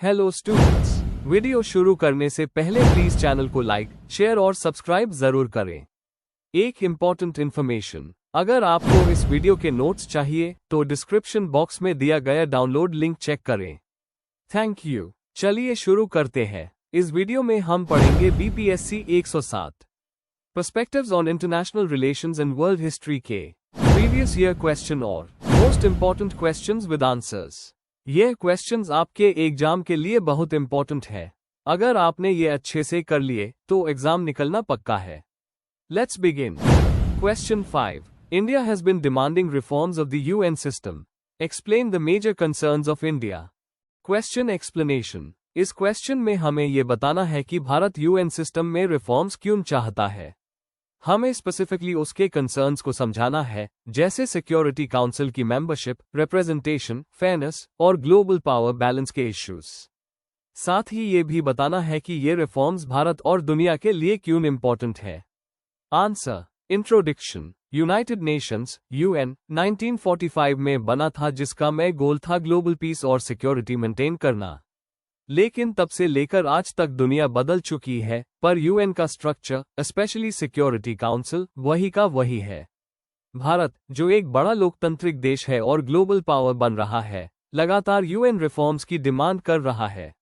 Hello students, video शुरू करने से पहले प्लीज चैनल को लाइक, शेयर और सब्सक्राइब जरूर करें। एक इम्पॉर्टेंट इन्फॉर्मेशन, अगर आपको इस वीडियो के नोट्स चाहिए तो डिस्क्रिप्शन बॉक्स में दिया गया डाउनलोड लिंक चेक करें। Thank you. चलिए शुरू करते हैं। इस वीडियो में हम पढ़ेंगे BPSC 107 perspectives on international relations and world history के प्रीवियस ईयर क्वेश्चन और most important questions with answers. ये क्वेश्चंस आपके एग्जाम के लिए बहुत इंपॉर्टेंट है। अगर आपने ये अच्छे से कर लिए तो एग्जाम निकलना पक्का है। Let's begin. Question 5। India has been demanding reforms of the UN system. Explain the major concerns of India. Question explanation. इस क्वेश्चन में हमें ये बताना है कि भारत यूएन सिस्टम में रिफॉर्म्स क्यों चाहता है। हमें स्पेसिफिकली उसके कंसर्न्स को समझाना है, जैसे सिक्योरिटी काउंसिल की मेंबरशिप, रिप्रेजेंटेशन, फेयरनेस और ग्लोबल पावर बैलेंस के इश्यूज। साथ ही ये भी बताना है कि ये रिफॉर्म्स भारत और दुनिया के लिए क्यों इंपॉर्टेंट है। Answer. Introduction. United Nations UN 1945 में बना था, जिसका मेन गोल था ग्लोबल पीस और सिक्योरिटी मेंटेन करना। लेकिन तब से लेकर आज तक दुनिया बदल चुकी है, पर यूएन का स्ट्रक्चर, स्पेशली सिक्योरिटी काउंसिल, वही का वही है। भारत, जो एक बड़ा लोकतांत्रिक देश है और ग्लोबल पावर बन रहा है, लगातार यूएन रिफॉर्म्स की डिमांड कर रहा है।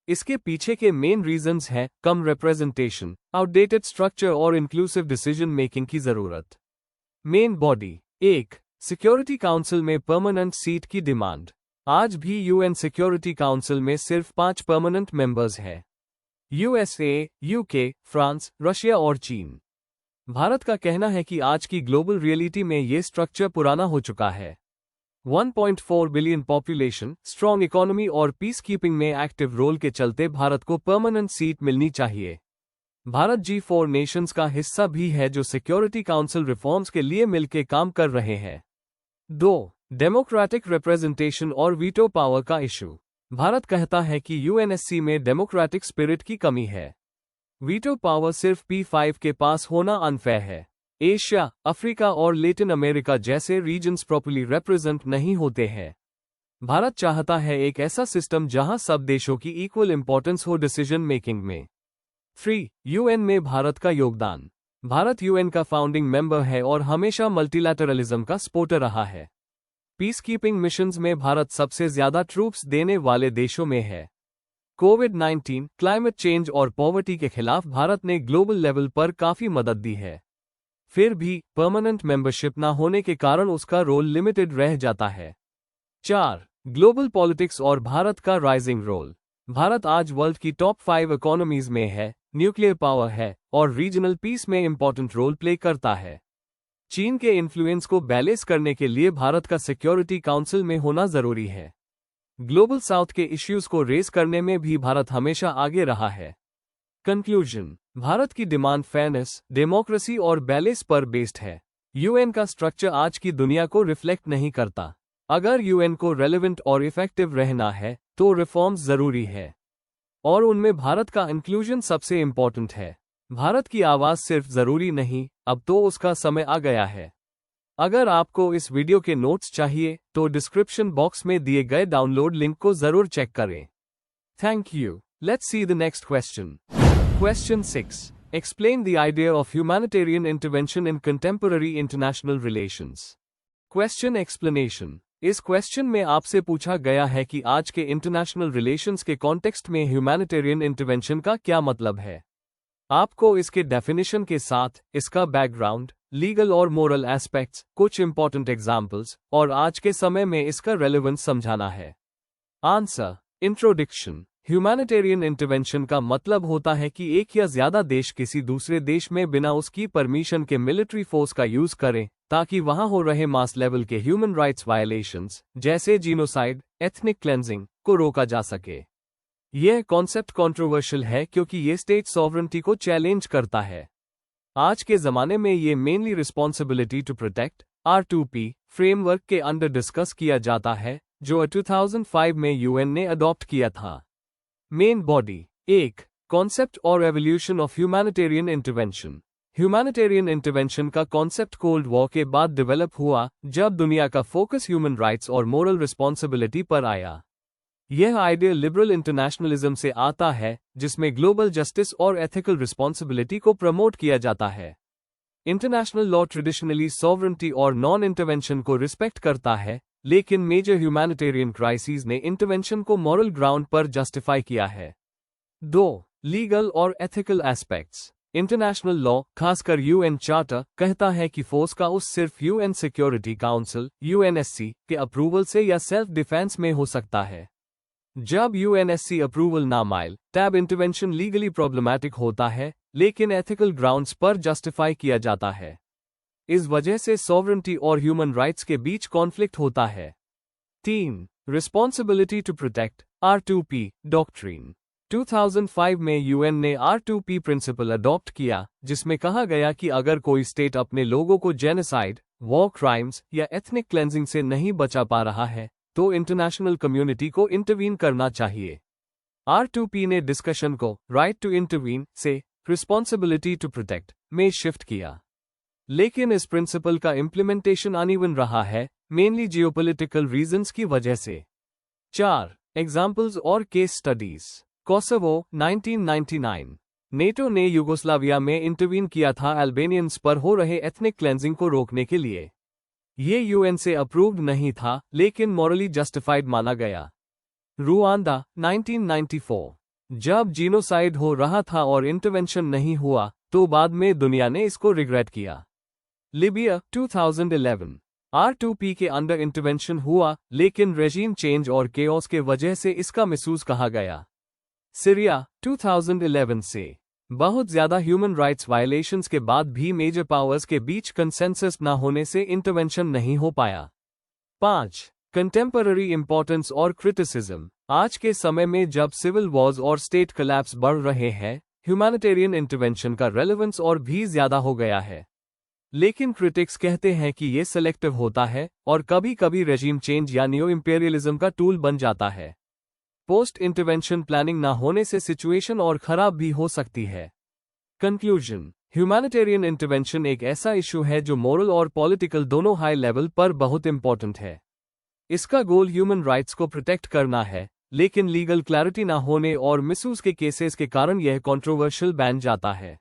इसके पीछे के मेन रीजंस हैं कम रिप्रेजेंटेशन, आउटडेटेड स्ट्रक्चर और इंक्लूसिव डिसीजन मेकिंग की जरूरत। Main body. 1. सिक्योरिटी काउंसिल में परमानेंट सीट की डिमांड। आज भी यूएन सिक्योरिटी काउंसिल में सिर्फ 5 परमानेंट मेंबर्स हैं। यूएसए, यूके, फ्रांस, रशिया और चीन। भारत का कहना है कि आज की ग्लोबल रियलिटी में ये स्ट्रक्चर पुराना हो चुका है। 1.4 बिलियन पॉपुलेशन, स्ट्रॉन्ग इकोनॉमी और पीस कीपिंग में एक्टिव रोल के चलते भारत को परमानेंट सीट मिलनी चाहिए। भारत G4 नेशंस का हिस्सा भी है जो सिक्योरिटी काउंसिल रिफॉर्म्स के लिए मिलकर काम कर रहे हैं। 2. डेमोक्रेटिक रिप्रेजेंटेशन और वीटो पावर का इशू। भारत कहता है कि यूएनएससी में डेमोक्रेटिक स्पिरिट की कमी है। वीटो पावर सिर्फ P5 के पास होना अनफेयर है। एशिया, अफ्रीका और लैटिन अमेरिका जैसे रीजन्स प्रॉपर्ली रिप्रेजेंट नहीं होते हैं। भारत चाहता है एक ऐसा सिस्टम जहां सब देशों की इक्वल इंपॉर्टेंस हो डिसीजन मेकिंग में। 3. यूएन में भारत का योगदान। भारत यूएन का फाउंडिंग मेंबर है और हमेशा मल्टीलैटरलिज्म का सपोर्टर रहा है। पीस कीपिंग मिशंस में भारत सबसे ज्यादा ट्रूप्स देने वाले देशों में है। कोविड-19, क्लाइमेट चेंज और पॉवर्टी के खिलाफ भारत ने ग्लोबल लेवल पर काफी मदद दी है। फिर भी परमानेंट मेंबरशिप न होने के कारण उसका रोल लिमिटेड रह जाता है। 4. ग्लोबल पॉलिटिक्स और भारत का राइजिंग रोल। भारत आज वर्ल्ड की टॉप 5 इकोनॉमीज में है, न्यूक्लियर पावर है और रीजनल पीस में इंपॉर्टेंट रोल प्ले करता है। चीन के इन्फ्लुएंस को बैलेंस करने के लिए भारत का सिक्योरिटी काउंसिल में होना जरूरी है। ग्लोबल साउथ के इश्यूज को रेस करने में भी भारत हमेशा आगे रहा है। कंक्लूजन। भारत की डिमांड फेयरनेस, डेमोक्रेसी और बैलेंस पर बेस्ड है। यूएन का स्ट्रक्चर आज की दुनिया को रिफ्लेक्ट नहीं करता। अगर यूएन को रेलेवेंट और इफेक्टिव रहना है तो रिफॉर्म्स जरूरी है, और उनमें भारत का इंक्लूजन सबसे इंपॉर्टेंट है। भारत की आवाज सिर्फ जरूरी नहीं, अब तो उसका समय आ गया है। अगर आपको इस वीडियो के नोट्स चाहिए तो डिस्क्रिप्शन बॉक्स में दिए गए डाउनलोड लिंक को जरूर चेक करें। Thank you. Let's see the next question. Question 6. Explain the idea of humanitarian intervention in contemporary international relations. Question explanation. इस क्वेश्चन में आपसे पूछा गया है कि आज के इंटरनेशनल रिलेशंस के कॉन्टेक्स्ट में ह्यूमैनिटेरियन इंटरवेंशन का क्या मतलब है। आपको इसके डेफिनेशन के साथ इसका बैकग्राउंड, लीगल और मोरल एस्पेक्ट्स, कुछ इंपॉर्टेंट एग्जाम्पल्स और आज के समय में इसका रेलेवेंस समझाना है। आंसर। इंट्रोडक्शन। ह्यूमैनिटेरियन इंटरवेंशन का मतलब होता है कि एक या ज्यादा देश किसी दूसरे देश में बिना उसकी परमिशन के मिलिट्री फोर्स का यूज करें, ताकि वहां हो रहे मास लेवल के ह्यूमन राइट्स वायलेशंस, जैसे जीनोसाइड, एथनिक क्लेंजिंग, को रोका जा सके। यह कॉन्सेप्ट कंट्रोवर्शियल है क्योंकि ये स्टेट सॉवरेंटी को चैलेंज करता है। आज के जमाने में ये mainly responsibility to protect R2P framework के अंडर डिस्कस किया जाता है, जो 2005 में यूएन ने अडॉप्ट किया था। Main body. 1. कॉन्सेप्ट और evolution of humanitarian intervention. Humanitarian intervention का कॉन्सेप्ट कोल्ड वॉर के बाद डेवलप हुआ, जब दुनिया का फोकस ह्यूमन राइट्स और मोरल रिस्पॉन्सिबिलिटी पर आया। यह आइडिया लिबरल इंटरनेशनलिज्म से आता है, जिसमें ग्लोबल जस्टिस और एथिकल रिस्पॉन्सिबिलिटी को प्रमोट किया जाता है। इंटरनेशनल लॉ ट्रेडिशनली सॉवरेंटी और नॉन इंटरवेंशन को रिस्पेक्ट करता है, लेकिन मेजर ह्यूमैनिटेरियन क्राइसिस ने इंटरवेंशन को मॉरल ग्राउंड पर जस्टिफाई किया है। 2. लीगल और एथिकल एस्पेक्ट्स। इंटरनेशनल लॉ, खासकर यूएन चार्टर, कहता है कि फोर्स का उस सिर्फ यूएन सिक्योरिटी काउंसिल (यूएनएससी) के अप्रूवल से या सेल्फ डिफेंस में हो सकता है। जब यूएनएससी अप्रूवल ना मिले, तब इंटरवेंशन लीगली प्रॉब्लमैटिक होता है, लेकिन एथिकल ग्राउंड्स पर जस्टिफाई किया जाता है। इस वजह से सॉवरेंटी और ह्यूमन राइट्स के बीच कॉन्फ्लिक्ट होता है। 3. Responsibility to protect R2P doctrine. 2005 में यूएन ने R2P प्रिंसिपल अडॉप्ट किया, जिसमें कहा गया कि अगर कोई स्टेट अपने लोगों को जेनोसाइड, वॉर क्राइम्स या एथनिक क्लेंजिंग से नहीं बचा पा रहा है, तो इंटरनेशनल कम्युनिटी को इंटरवीन करना चाहिए। R2P ने डिस्कशन को राइट टू इंटरवीन से रिस्पॉन्सिबिलिटी टू प्रोटेक्ट में शिफ्ट किया, लेकिन इस प्रिंसिपल का इम्प्लीमेंटेशन अनइवन रहा है, मेनली जियोपॉलिटिकल रीजंस की वजह से। 4. एग्जाम्पल्स और केस स्टडीज। कोसोवो 1999। नेटो ने यूगोस्लाविया में इंटरवीन किया था अल्बेनियंस पर हो रहे एथनिक क्लेंजिंग को रोकने के लिए। ये यूएन से अप्रूव्ड नहीं था, लेकिन मॉरली जस्टिफाइड माना गया। रुआंडा 1994। जब जीनोसाइड हो रहा था और इंटरवेंशन नहीं हुआ, तो बाद में दुनिया ने इसको रिग्रेट किया। लिबिया 2011। R2P के अंडर इंटरवेंशन हुआ, लेकिन रेजीम चेंज और केओस के वजह से इसका मिसयूज कहा गया। सीरिया 2011 से। बहुत ज्यादा ह्यूमन राइट्स वायलेशंस के बाद भी मेजर पावर्स के बीच कंसेंसस न होने से इंटरवेंशन नहीं हो पाया। 5. कंटेम्पररी इंपॉर्टेंस और क्रिटिसिज्म। आज के समय में जब सिविल वॉर्स और स्टेट कोलैप्स बढ़ रहे हैं, ह्यूमैनिटेरियन इंटरवेंशन का रेलेवेंस और भी ज्यादा हो गया है। लेकिन क्रिटिक्स कहते हैं कि ये सेलेक्टिव होता है और कभी कभी रेजीम चेंज या न्यू इंपीरियलिज्म का टूल बन जाता है। पोस्ट इंटरवेंशन प्लानिंग ना होने से सिचुएशन और खराब भी हो सकती है। कंक्लूजन। ह्यूमैनिटेरियन इंटरवेंशन एक ऐसा इशू है जो मोरल और पॉलिटिकल दोनों हाई लेवल पर बहुत इंपॉर्टेंट है। इसका गोल ह्यूमन राइट्स को प्रोटेक्ट करना है, लेकिन लीगल क्लैरिटी ना होने और मिसयूज के केसेस के कारण यह कंट्रोवर्शियल बन जाता है।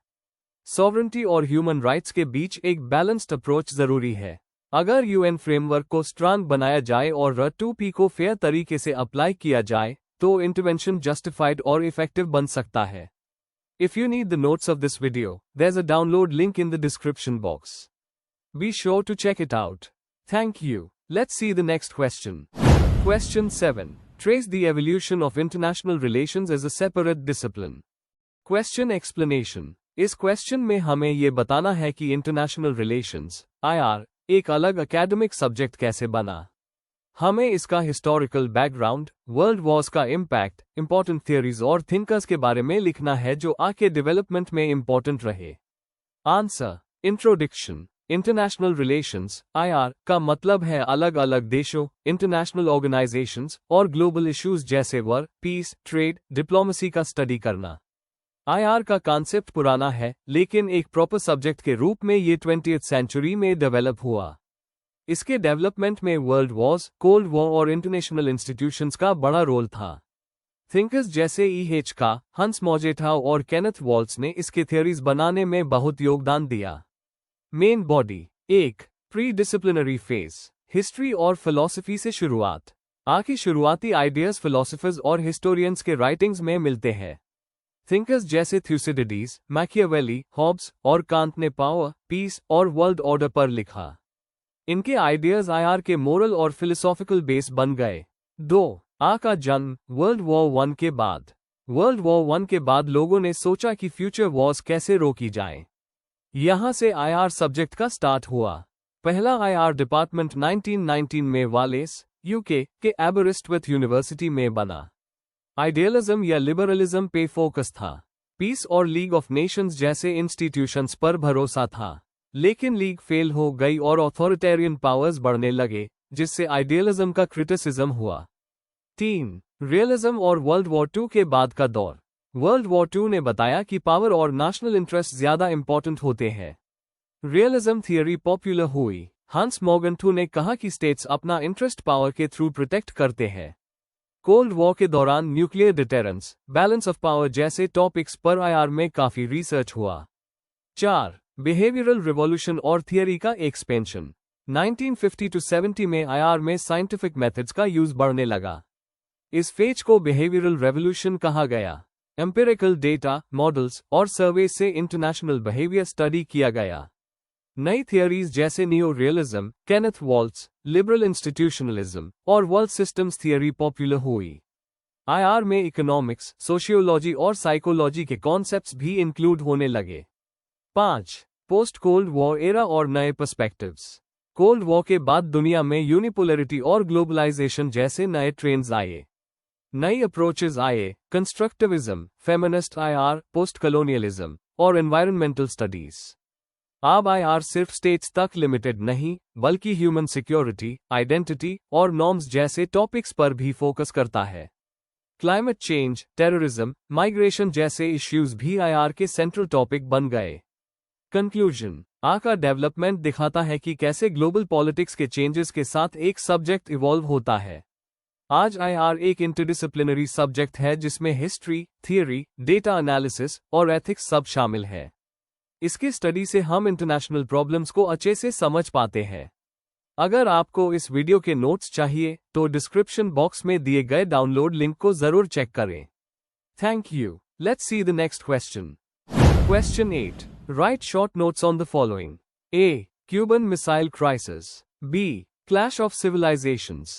सॉवरेंटी और ह्यूमन राइट्स के बीच एक बैलेंस्ड अप्रोच जरूरी है। अगर यूएन फ्रेमवर्क को स्ट्रांग बनाया जाए और R2P को फेयर तरीके से अप्लाई किया जाए, तो इंटरवेंशन जस्टिफाइड और इफेक्टिव बन सकता है। If you need the notes of this video, there's a download link in the description box. Be sure to check it out. Thank you. Let's see the next question. Question 7. Trace the evolution of international relations as a separate discipline. Question explanation. इस question में हमें ये बताना है कि international relations (IR) एक अलग academic subject कैसे बना। हमें इसका हिस्टोरिकल बैकग्राउंड, वर्ल्ड वॉर्स का इम्पैक्ट, इंपॉर्टेंट थियरीज और थिंकर्स के बारे में लिखना है जो आगे डेवलपमेंट में इंपॉर्टेंट रहे। Answer. Introduction. International relations (IR) का मतलब है अलग अलग देशों, इंटरनेशनल ऑर्गेनाइजेशंस और ग्लोबल इश्यूज जैसे वॉर, पीस, ट्रेड, डिप्लोमेसी का स्टडी करना। IR का कॉन्सेप्ट पुराना है, लेकिन एक प्रॉपर सब्जेक्ट के रूप में ये 20th सेंचुरी में डेवलप हुआ। इसके डेवलपमेंट में वर्ल्ड वॉर्स, कोल्ड वॉर और इंटरनेशनल इंस्टीट्यूशंस का बड़ा रोल था। थिंकर्स जैसे E.H. का, हंस मोजेटाउ और केनेथ वॉल्ट्ज ने इसके थियरीज बनाने में बहुत योगदान दिया। Main body. 1. Pre disciplinary phase. History और फिलॉसफी से शुरुआत। आखिर शुरुआती आइडियाज फिलोसोफर्स और हिस्टोरियंस के राइटिंग्स में मिलते हैं। थिंकर्स जैसे थ्यूसिडिडीज, मैकियावेली, हॉब्स और कांट ने पावर, पीस और वर्ल्ड ऑर्डर पर लिखा। इनके आइडियाज IR के मोरल और फिलोसॉफिकल बेस बन गए। 2. आ का जन्म। वर्ल्ड वॉर 1 के बाद। वर्ल्ड वॉर 1 के बाद लोगों ने सोचा कि फ्यूचर वॉर्स कैसे रोकी जाए। यहां से IR सब्जेक्ट का स्टार्ट हुआ। पहला IR डिपार्टमेंट 1919 में वालेस, UK के एबरिस्टविथ यूनिवर्सिटी में बना। आइडियलिज्म या लिबरलिज्म पे फोकस था। पीस और लीग ऑफ नेशंस जैसे इंस्टीट्यूशंस पर भरोसा था, लेकिन लीग फेल हो गई और ऑथोरिटेरियन पावर्स बढ़ने लगे, जिससे आइडियलिज्म का क्रिटिसिज्म हुआ। 3. रियलिज्म और वर्ल्ड वॉर 2 के बाद का दौर। वर्ल्ड वॉर 2 ने बताया कि पावर और नेशनल इंटरेस्ट ज्यादा इंपॉर्टेंट होते हैं। रियलिज्म थियरी पॉपुलर हुई। हंस मोगेंटू ने कहा कि स्टेट्स अपना इंटरेस्ट पावर के थ्रू प्रोटेक्ट करते हैं। कोल्ड वॉर के दौरान nuclear deterrence, balance of power जैसे टॉपिक्स पर आईआर में काफी रिसर्च हुआ। 4. बिहेवियरल रिवॉल्यूशन और थियरी का एक्सपेंशन। 1950 to 70 में आईआर में साइंटिफिक मेथड्स का यूज बढ़ने लगा। इस फेज को बिहेवियरल रेवोल्यूशन कहा गया। एम्पिरिकल डेटा, मॉडल्स और सर्वे से इंटरनेशनल बिहेवियर स्टडी किया गया। नई थियरीज जैसे neo realism, Kenneth Waltz, liberal institutionalism और वर्ल्ड सिस्टम्स थियरी पॉपुलर हुई। आईआर में इकोनॉमिक्स, सोशियोलॉजी और साइकोलॉजी के कॉन्सेप्ट्स भी इंक्लूड होने लगे। 5. पोस्ट कोल्ड वॉर एरा और नए पर्सपेक्टिव्स। कोल्ड वॉर के बाद दुनिया में यूनिपोलैरिटी और ग्लोबलाइजेशन जैसे नए ट्रेंड्स आए। नई अप्रोचेस आए, constructivism, feminist IR, post colonialism और एनवायरनमेंटल स्टडीज। अब आईआर सिर्फ स्टेट्स तक लिमिटेड नहीं, बल्कि ह्यूमन सिक्योरिटी, आइडेंटिटी और नॉर्म्स जैसे टॉपिक्स पर भी फोकस करता है। क्लाइमेट चेंज, टेररिज्म, माइग्रेशन जैसे इश्यूज भी आईआर के सेंट्रल टॉपिक बन गए। कंक्लूजन। आर का डेवलपमेंट दिखाता है कि कैसे ग्लोबल पॉलिटिक्स के चेंजेस के साथ एक सब्जेक्ट इवॉल्व होता है। आज आईआर एक इंटरडिसिप्लिनरी सब्जेक्ट है जिसमें हिस्ट्री, थियरी, डेटा एनालिसिस और एथिक्स सब शामिल है। इसके स्टडी से हम इंटरनेशनल प्रॉब्लम्स को अच्छे से समझ पाते हैं। अगर आपको इस वीडियो के नोट्स चाहिए तो डिस्क्रिप्शन बॉक्स में दिए गए डाउनलोड लिंक को जरूर चेक करें। Thank you. Let's see the next question. Question 8. Write short notes on the following. A. Cuban Missile Crisis. B. Clash of Civilizations.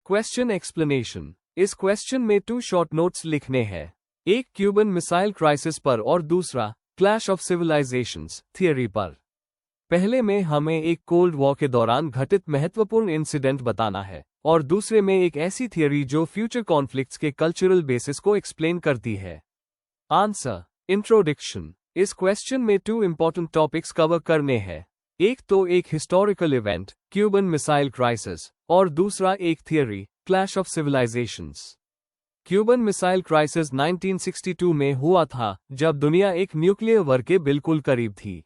Question explanation. इस क्वेश्चन में 2 शॉर्ट नोट्स लिखने हैं। एक क्यूबन मिसाइल क्राइसिस पर और दूसरा clash of civilisations theory पर। पहले में हमें एक कोल्ड वॉर के दौरान घटित महत्वपूर्ण इंसिडेंट बताना है और दूसरे में एक ऐसी थियरी जो फ्यूचर कॉन्फ्लिक्ट्स के कल्चरल बेसिस को एक्सप्लेन करती है। आंसर। इंट्रोडक्शन। इस क्वेश्चन में 2 इंपॉर्टेंट टॉपिक्स कवर करने हैं। एक तो एक historical event, Cuban missile crisis, और दूसरा एक theory, clash of civilisations. Cuban missile crisis 1962 में हुआ था, जब दुनिया एक न्यूक्लियर वॉर के बिल्कुल करीब थी।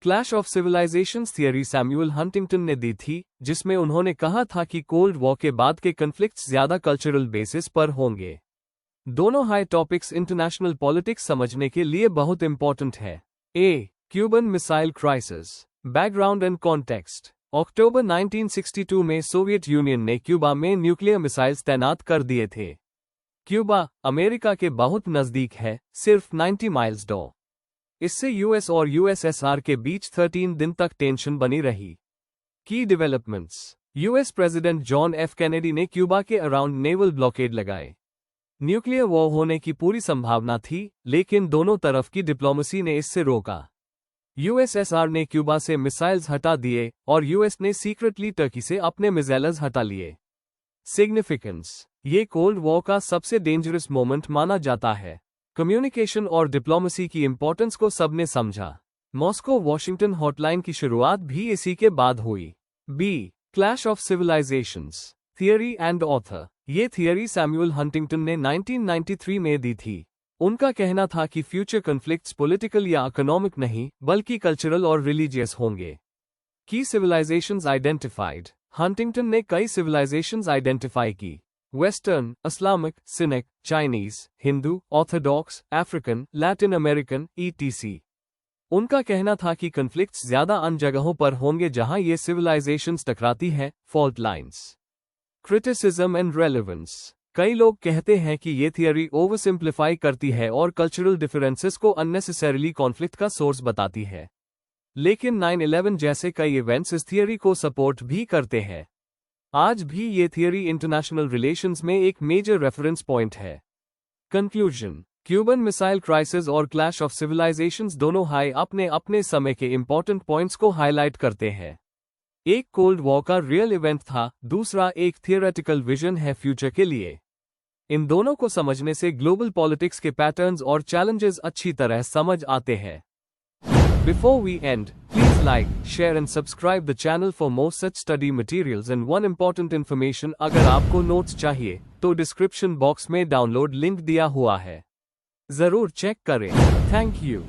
Clash of civilisations theory Samuel Huntington ने दी थी, जिसमें उन्होंने कहा था कि कोल्ड वॉर के बाद के कन्फ्लिक्ट्स ज्यादा कल्चरल बेसिस पर होंगे। दोनों हाई टॉपिक्स इंटरनेशनल पॉलिटिक्स समझने के लिए बहुत इंपॉर्टेंट है। A. Cuban missile crisis, background and context. October 1962 में सोवियत यूनियन ने क्यूबा में न्यूक्लियर मिसाइल्स तैनात कर दिए थे। क्यूबा अमेरिका के बहुत नजदीक है, सिर्फ 90 माइल्स दो। इससे यूएस और यूएसएसआर के बीच 13 दिन तक टेंशन बनी रही। की developments. US president John F Kennedy ने क्यूबा के अराउंड नेवल ब्लॉकेड लगाए। न्यूक्लियर वॉर होने की पूरी संभावना थी, लेकिन दोनों तरफ की डिप्लोमेसी ने इससे रोका। यूएसएसआर ने क्यूबा से मिसाइल्स हटा दिए और यूएस ने सीक्रेटली टर्की से अपने मिसाइल्स हटा लिए। सिग्निफिकेंस। ये कोल्ड वॉर का सबसे डेंजरस मोमेंट माना जाता है। कम्युनिकेशन और डिप्लोमेसी की इंपॉर्टेंस को सबने समझा। मॉस्को वॉशिंगटन हॉटलाइन की शुरुआत भी इसी के बाद हुई। B. Clash of civilisations theory and author. ये थियरी सैमुअल हंटिंगटन ने 1993 में दी थी। उनका कहना था कि फ्यूचर कॉन्फ्लिक्ट्स पॉलिटिकल या इकोनॉमिक नहीं, बल्कि कल्चरल और रिलीजियस होंगे। की सिविलाइजेशंस आइडेंटिफाइड। हंटिंगटन ने कई सिविलाइजेशंस आइडेंटिफाई की। Western, Islamic, scenic, Chinese, Hindu, Orthodox, African, Latin American, etc। उनका कहना था कि कॉन्फ्लिक्ट्स ज्यादा उन जगहों पर होंगे जहां ये सिविलाइजेशंस टकराती हैं, fault lines. Criticism and relevance. कई लोग कहते हैं कि ये थियरी ओवर सिंप्लीफाई करती है और कल्चरल डिफरेंसेस को अननेसेसरीली कॉन्फ्लिक्ट का सोर्स बताती है। लेकिन 9/11 जैसे कई इवेंट्स इस थियरी को सपोर्ट भी करते हैं। आज भी ये थियरी इंटरनेशनल रिलेशंस में एक मेजर रेफरेंस पॉइंट है। कंक्लूजन। क्यूबन मिसाइल क्राइसिस और क्लैश ऑफ सिविलाइजेशंस दोनों हाई अपने अपने समय के इंपॉर्टेंट पॉइंट्स को हाईलाइट करते हैं। एक कोल्ड वॉर का रियल इवेंट था, दूसरा एक थियोरेटिकल विजन है फ्यूचर के लिए। इन दोनों को समझने से ग्लोबल पॉलिटिक्स के पैटर्न्स और चैलेंजेस अच्छी तरह समझ आते हैं। Before we end, please like, share and subscribe the channel for more such study materials and one important information। अगर आपको नोट्स चाहिए तो डिस्क्रिप्शन बॉक्स में डाउनलोड लिंक दिया हुआ है, जरूर चेक करें। Thank you.